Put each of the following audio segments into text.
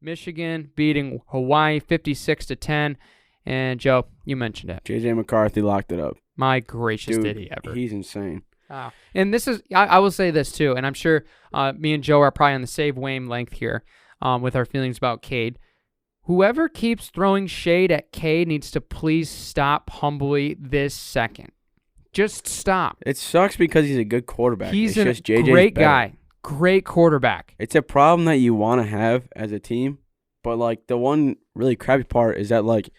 Michigan beating Hawaii 56-10. And, Joe, you mentioned it. J.J. McCarthy locked it up. My gracious, Dude, did he ever. He's insane. And this is, I will say this too, and I'm sure me and Joe are probably on the same wavelength here with our feelings about Cade. Whoever keeps throwing shade at Cade needs to please stop humbly this second. Just stop. It sucks because he's a good quarterback. He's it's a just great better. guy. Great quarterback. It's a problem that you want to have as a team, but like the one really crappy part is that like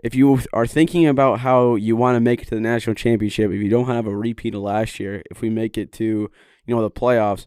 if you are thinking about how you want to make it to the national championship, if you don't have a repeat of last year, if we make it to the playoffs,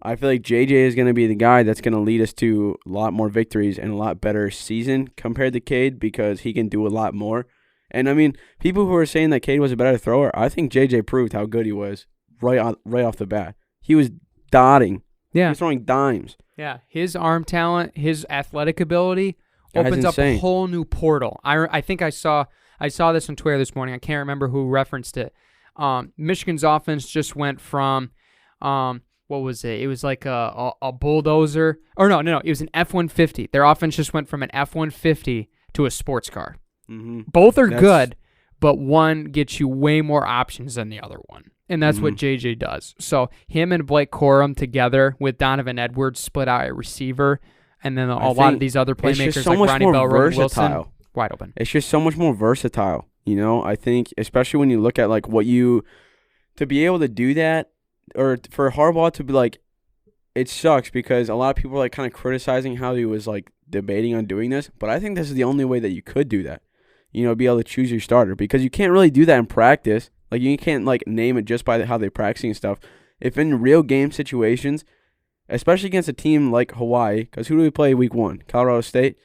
I feel like JJ is going to be the guy that's going to lead us to a lot more victories and a lot better season compared to Cade because he can do a lot more. And I mean, people who are saying that Cade was a better thrower, I think JJ proved how good he was right off the bat. He was dotting. Yeah. He was throwing dimes. Yeah. His arm talent, his athletic ability opens up a whole new portal. I think I saw this on Twitter this morning. I can't remember who referenced it. Michigan's offense just went from what was it? It was like a bulldozer. Or no. It was an F-150. Their offense just went from an F-150 to a sports car. Mm-hmm. Both are good, but one gets you way more options than the other one. And that's what JJ does. So him and Blake Corum together with Donovan Edwards split out a receiver, and then a lot of these other playmakers like Ronnie Bell, Roman Wilson, wide open. It's just so much more versatile. I think especially when you look at like to be able to do that, or for Harbaugh to be like, it sucks because a lot of people are like kind of criticizing how he was like debating on doing this, but I think this is the only way that you could do that. Be able to choose your starter because you can't really do that in practice. Like you can't like name it just by how they're practicing and stuff. If in real game situations, especially against a team like Hawaii, because who do we play week 1? Colorado State.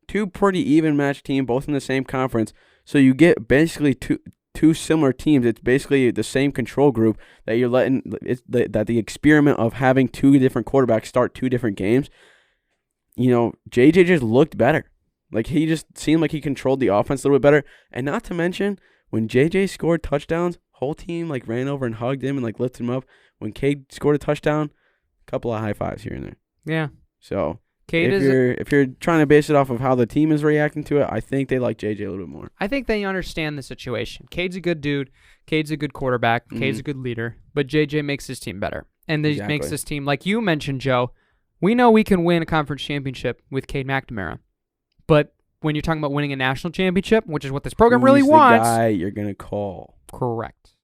2 pretty even matched teams, both in the same conference. So you get basically two similar teams. It's basically the same control group that you're letting. That the experiment of having 2 different quarterbacks start 2 different games. JJ just looked better. Like he just seemed like he controlled the offense a little bit better. And not to mention, when JJ scored touchdowns, whole team like ran over and hugged him and like lifted him up. When Cade scored a touchdown, a couple of high fives here and there. Yeah. So Cade if you're trying to base it off of how the team is reacting to it, I think they like JJ a little bit more. I think they understand the situation. Cade's a good dude. Cade's a good quarterback. Cade's a good leader. But JJ makes his team better. And he makes this team, like you mentioned, Joe, we know we can win a conference championship with Cade McNamara. But when you're talking about winning a national championship, which is what this program really wants. The guy you're going to call. Correct.